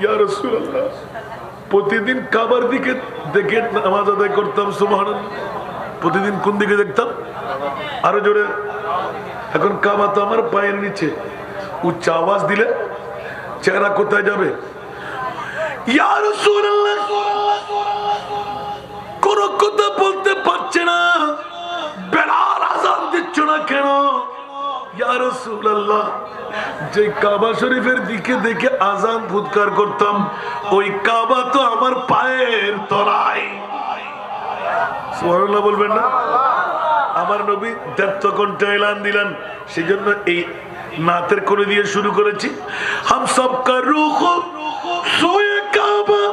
ইয়া রাসূলুল্লাহ, প্রতিদিন কাবার দিকে দেখে নামাজ আদায় করতাম। সুবহানাল্লাহ। প্রতিদিন কোন দিকে দেখতাম? আরো জোরে। এখন কাবা তো আমার পায়ের নিচে, উচ্চ আওয়াজ দিলে চেহারা কোথায় যাবে? ইয়া রাসূলুল্লাহ, কোন কথা বলতে পারছে না, বেলাল আযান দিচ্ছ না কেন? ইয়া রাসূলুল্লাহ, যে কাবা শরীফের দিকে দেখে আযান ফুৎকার করতাম, ওই কাবা তো আমার পায়ের তলায়। সুবহানাল্লাহ বলবেন না? আমার নবী দীপ্ত কণ্ঠে এলান দিলেন, সেই জন্য এই নাতের করে দিয়ে শুরু করেছি। হাম সব কা রুখ সোয়ে কাবা,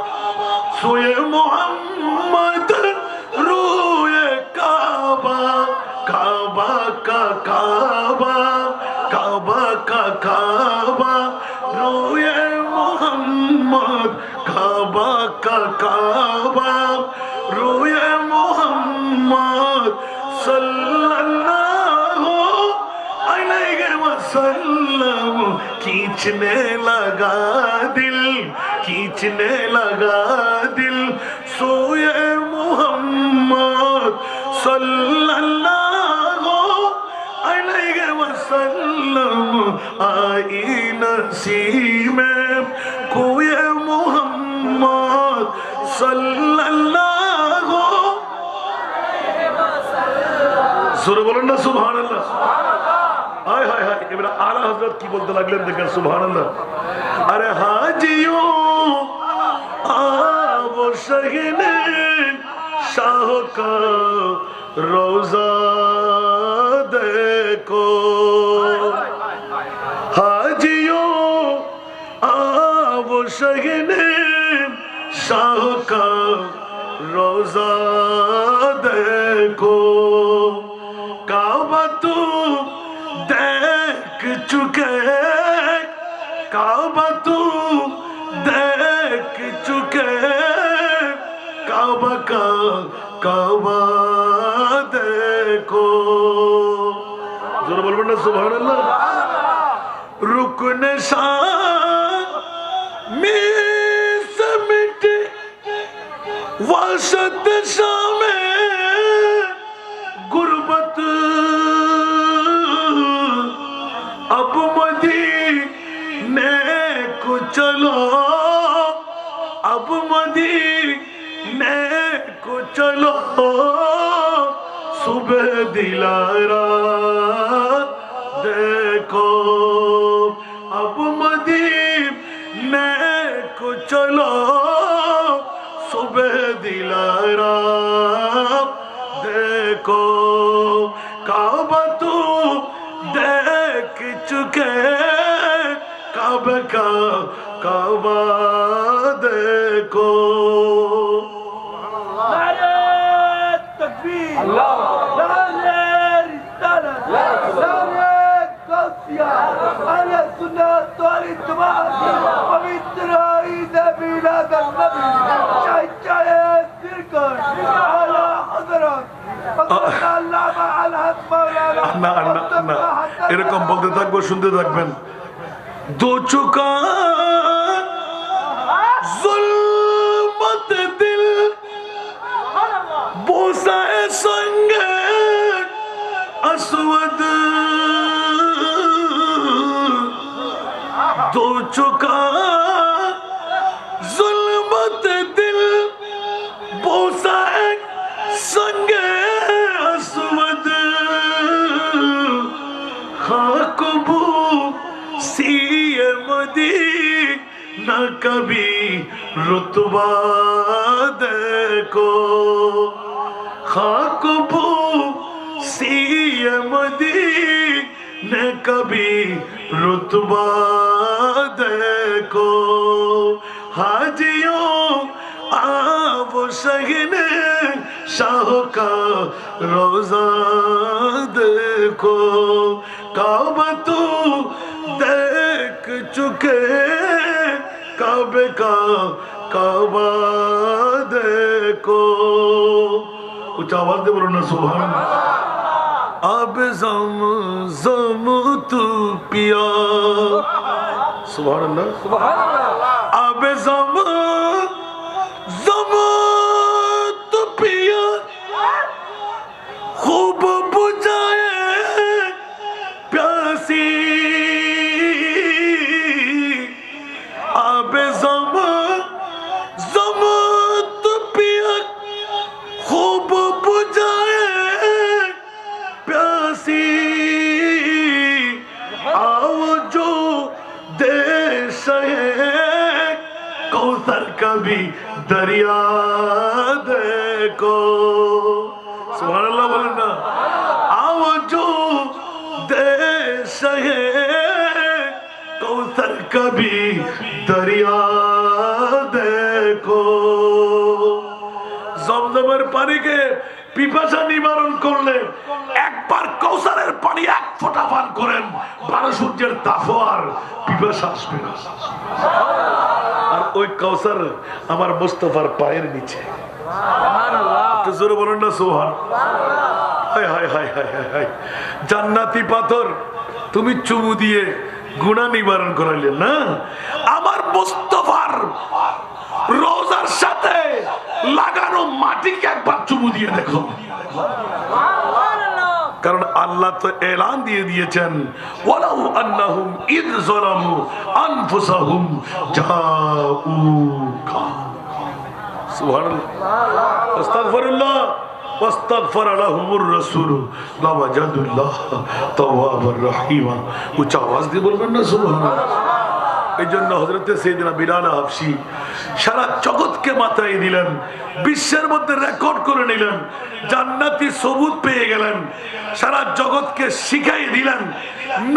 সোয়ে মোহাম্মদ, রুয়ে কাবা, কাবা কা কাবা, কাবা কা কাবা, রুয়ে মোহাম্মদ, কাবা কা কাবা, রুয়ে মোহাম্মদ सल्लल्लाहु अलैहि वसल्लम, खींचने लगा दिल, खींचने लगा दिल, सोए मोहम्मद सल्लल्लाहु अलैहि वसल्लम, आई नसीमे कोए मोहम्मद सल्लल्लाहु। সুরে বলেন না সুবহানাল্লাহ। হায় হায় হায়, এবারে আলা হযরত কি বলতে লাগলেন দেখেন। সুবহানাল্লাহ। আরে হাজিও আবো শহীনে শাহ কা রওজা দেখো, হাজিও আবো শহীনে শাহ কা রওজা देखो, काबा तू देख चुके, काबा तू देख चुके, काबा का काबा देखो। जोर बोलबो ना सुभान अल्लाह। रुकन शान में समिट वसत शामे गुरबत, अब मदीने को चलो, अब मदीने को चलो, सुबह दिलारा देखो, अब मदीने को चलो, सुबह दिलारा देखो, काबा तू देख चुके, काबा का काबा देखो। नारे तकबीर, नारे रिसालत, नारे गौसिया, अहले सुन्नत वल जमाअत, पवित्र ईद मिलाद नबी, चाहे दिलकर आला हज़रत না না, এরকম বলতে থাকবো, শুনতে থাকবেন। দো চুকা जुल्मत दिल बोसाए संगे असवद, दो चुका जुल्मत दिल बोसाए संगे असवद, खाकबू सीए मदीना कभी रुतबा देखो, खाकबू सीए मदीना कभी रुतबा देखो, हाजियों आवो शहीने शाह का रोजा देखो, काबा तू देख चुके, काबे का काबा देखो। कुछ आवाज दे बोलो ना सुभान अल्लाह। अब ज़म तू पिया, सुभान अल्लाह। अब आबे ज़मात पिया खूब बुझाए प्यासी आओ जो देश है कौसर कभी दरिया देखो सुभान अल्लाह बोलें ना आओ जो देश है कौसर कभी दरिया देखो জমজমের পানিকে পিপাসা নিবারণ করলে একবার কৌসারের পানি এক ফোঁটা পান করেন 12 সূর্যের তাপও আর পিপাসা আসবে না আর ওই কৌসার আমার মুস্তাফার পায়ের নিচে একটু জোরে বলুন না সুবহানাল্লাহ হায় হায় হায় হায় হায় হায় জান্নাতি পাথর তুমি চুমু দিয়ে গুনাহ নিবারণ করাইলে না আমার মুস্তাফার রোজার সাথে লাগানো মাটিকে একবার চুমু দিয়ে দেখো কারণ আল্লাহ তো এলান দিয়ে দিয়েছেন ওয়ালাউ আন্নাহুম ইয যালামু আনফুসাহুম জাউকা সুবহানাল্লাহ আস্তাগফিরুল্লাহ ওয়াস্তাগফার লাহুমুর রাসূল লাওয়াজাদুল্লাহ তাওয়াবার রহিমা উচ্চ আওয়াজ দিয়ে বলবেন না সুবহানাল্লাহ এই জন্য হযরতে সাইয়েদনা বিলাল হাবশী সারা জগৎকে মাথায় দিলেন বিশ্বের মধ্যে রেকর্ড করে নিলেন জান্নাতি সবুত পেয়ে গেলেন সারা জগৎকে শিখাই দিলেন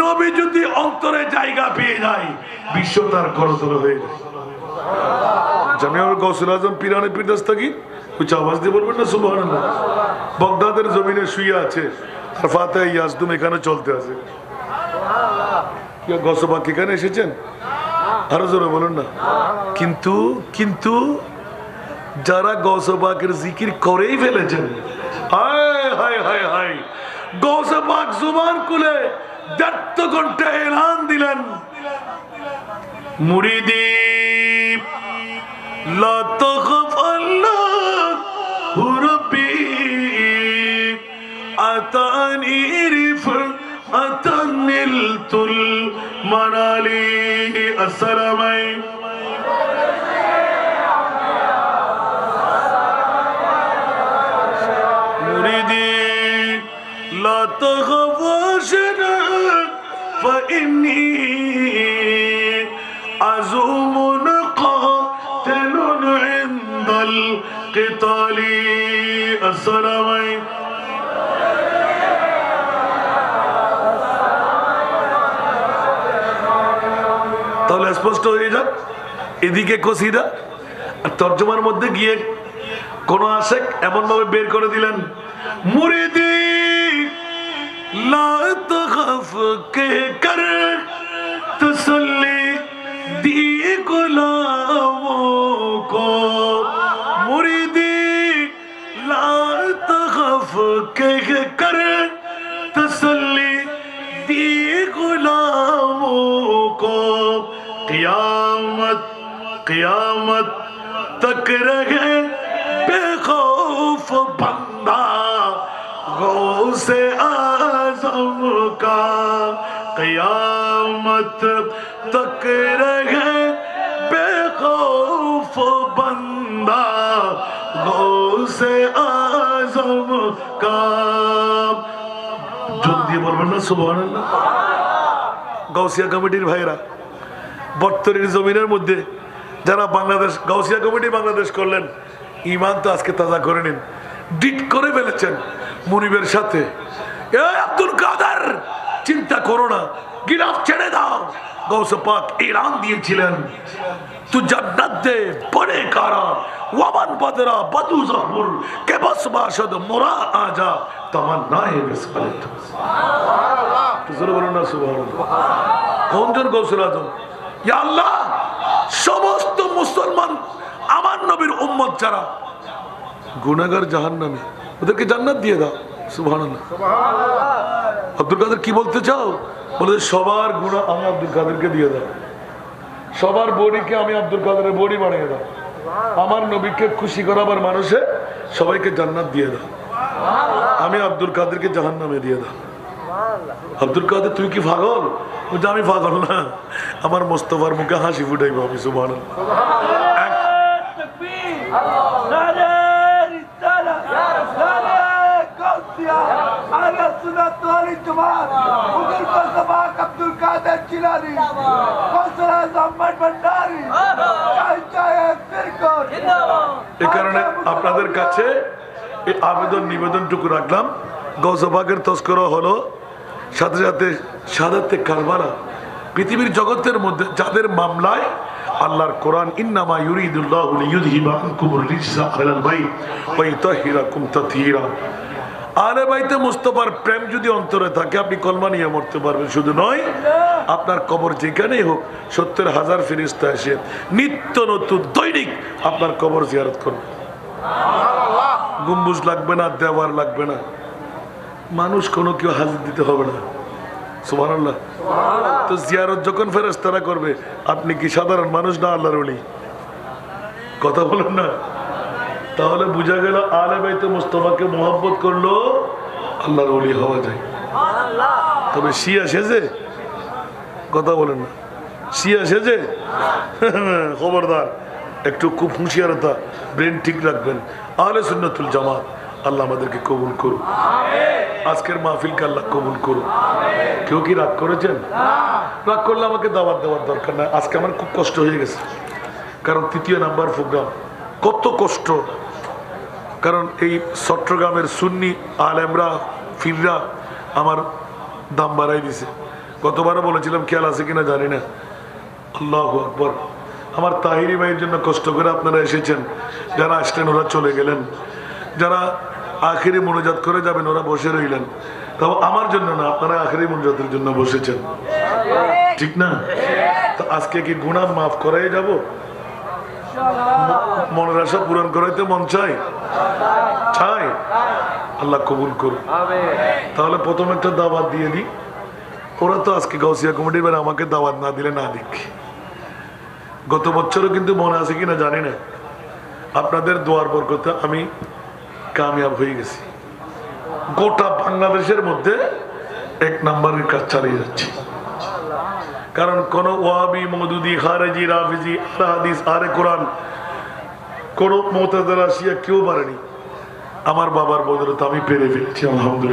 নবী যদি অন্তরে জায়গা পেয়ে যায় বিশ্ব তার করতল হয়ে যায় জামিউল গাউসুল আজম পীরানে পীর দস্তগীর উচ্চ আওয়াজ দিয়ে বলবেন না সুবহানাল্লাহ বাগদাদের জমিনে শুয়ে আছে আর ফাতিহা ইয়াজদুম এখানে চলতে আছে কি গসবাক এখানে এসেছেন আরো জোরে বলুন না কিন্তু কিন্তু যারা গসবাকের জিকির করেই ফেলেছেন হায় হায় হায় হায় গসবাক জুবান খুলে 1.5 ঘন্টা এলান দিলেন মুরিদি লা তাখাফ আল্লাহু রাব্বি আতানি রিফআতানিলতুল মানালি আসসালামাই মুরিদি লা তাখাফ ওয়াশনা ফাইন্নী আযুমুন قاتل عند القتال السلامي তাহলে স্পষ্ট হয়ে যাক এদিকে কসিদা আর তরজমার মধ্যে গিয়ে কোন আশেক এমন ভাবে বের করে দিলেন মুরিদি লা তাখাফ কে কর তসল্লি দি গুলামোं को मुरीदी ला तखफ कह कर तसल्ली दी गुलामों को क़यामत क़यामत तक रहे बेखौफ बंदा गौसे आज़म का क़यामत तक रहे बेखौफ बंदा गौसे आज़म का जोर দিয়ে বলবেন না সুবহানাল্লাহ গাউসিয়া কমিটির ভাইরা বর্তমানের জমিনের মধ্যে যারা বাংলাদেশ গাউসিয়া কমিটি বাংলাদেশ করলেন ঈমান তো আজকে তাজা করে নিন ডিট করে ফেলেছেন মুনিবের সাথে এই আব্দুল কাদের চিন্তা করো না গিলাফ ছেড়ে দাও গৌস পাক এলান দিয়েছিলেন তু জান্নাত দে পড়ে কারা ওয়ামান বদরা বদু জহুর কে বস বাশদ মুরা আজা তামান্নায়ে বিসকালত সুবহানাল্লাহ জোরে বলুন না সুবহানাল্লাহ কোনজন গৌসুল আজম ইয়া আল্লাহ সমস্ত মুসলমান আমার নবীর উম্মত যারা গুনাহগার জাহান্নামী ওদেরকে জান্নাত দিয়ে দাও সুবহানাল্লাহ সুবহানাল্লাহ আব্দুল কাদের কি বলতে চাও বলে সবার গুনাহ আমি আব্দুল কাদেরকে দিয়ে দাও সবার বডিকে আমি আব্দুল কাদেরের বডি বানিয়ে দাও আমার নবীকে খুশি করাবার মানুষে সবাইকে জান্নাত দিয়ে দাও আমি আব্দুল কাদেরকে জাহান্নামে দিয়ে দাও আব্দুল কাদের তুই কি পাগল? বলছে আমি পাগল না, আমার মোস্তফার মুখে হাসি ফুটাইব আমি। সুবহানাল্লাহ। আব্দুল কাদের জিলানী, আহমদ ভান্ডারী, এ কারণে আপনাদের কাছে এই আবেদন নিবেদনটুকু রাখলাম। গৌসবাগের তস্করা হলো, সাথে সাথে শাহাদাতে কারবালা, পৃথিবীর জগতের মধ্যে যাদের মামলায় আল্লাহর কোরআন ইন্নামা ইউরিদুল্লাহু লিইউযহিবা আনকুমুর রিজসা আহলাল বাইত ওয়া ইউতাহহিরাকুম তাতহীরা। আহলে বাইতে মুস্তাফার প্রেম যদি অন্তরে থাকে আপনি কলমা নিয়ে মরতে পারবেন। শুধু নয়, আপনার কবর যেখানেই হোক 70,000 ফেরেশতা এসে নিত্য নতুন দৈনিক আপনার কবর জিয়ারত করবে। গম্বুজ লাগবে না, দেওয়ার লাগবে না, মানুষ কোনো কেউ হাজির দিতে হবে না। সুবহানাল্লাহ। তো জিয়ারত যখন ফেরেশতারা করবে, আপনি কি সাধারণ মানুষ না আল্লাহর ওলি? কথা বলেন না। তাহলে বোঝা গেল আহলে বাইতে মুস্তাফাকে মোহাব্বত করলো আল্লাহর ওলি হওয়া যায়। তবে শিয়া সেজে, কথা বলেন না, শিয়া সেজে খবরদার, একটু খুব হুঁশিয়ারতা, ব্রেন ঠিক রাখবেন। আহলে সুন্নাতুল জামাত আল্লাহ আমাদেরকে কবুল করুন। আজকের মাহফিলকে আল্লাহ কবুল করুন। কেউ কি রাগ করেছেন? রাগ করলে আমাকে দাওয়াত দেওয়ার দরকার নাই। আজকে আমার খুব কষ্ট হয়ে গেছে, কারণ 3 নাম্বার প্রোগ্রাম। কত কষ্ট, কারণ এই চট্টগ্রামের সুন্নি আলেমরা ফিররা আমার দাম বাড়াই দিছে। গতবারও বলেছিলাম, খেয়াল আছে কিনা জানি না। আল্লাহু আকবার। আমার তাহিরি ভাইয়ের জন্য কষ্ট করে আপনারা এসেছেন, যারা আসলেন ওরা চলে গেলেন, যারা আখেরি মোনাজাত করে যাবেন ওরা বসে রইলেন। তাও আমার জন্য না, আপনারা আখেরি মোনাজাতের জন্য বসেছেন, ঠিক না? তো আজকে কি গুনাহ মাফ করাই যাব? মনের আশা পূরণ করাইতে মন চাই, চাই। আল্লাহ কবুল করুন। তাহলে প্রথম একটা দাওয়াত দিয়ে দিই। ওরা তো আজকে গাউসিয়া কমিটির বেলা আমাকে দাওয়াত না দিলে না দিক। গত বছরও কিন্তু মনে আছে কিনা জানি না, আপনাদের দোয়ার বরকতে আমি কামিয়াব হয়ে গেছি। গোটা বাংলাদেশের মধ্যে 1 নম্বরের কাজ চালিয়ে যাচ্ছি। কারণ কোন ওয়াহাবি, মওদুদি, খারেজি, রাফিজি, আহলে হাদিস, আহলে কোরআন, কোন মুতাজিলা, শিয়া কেউ পারেনি। আমার বাবার বদৌলতে আমি পেরে ফেলেছি, আলহামদুলিল্লাহ।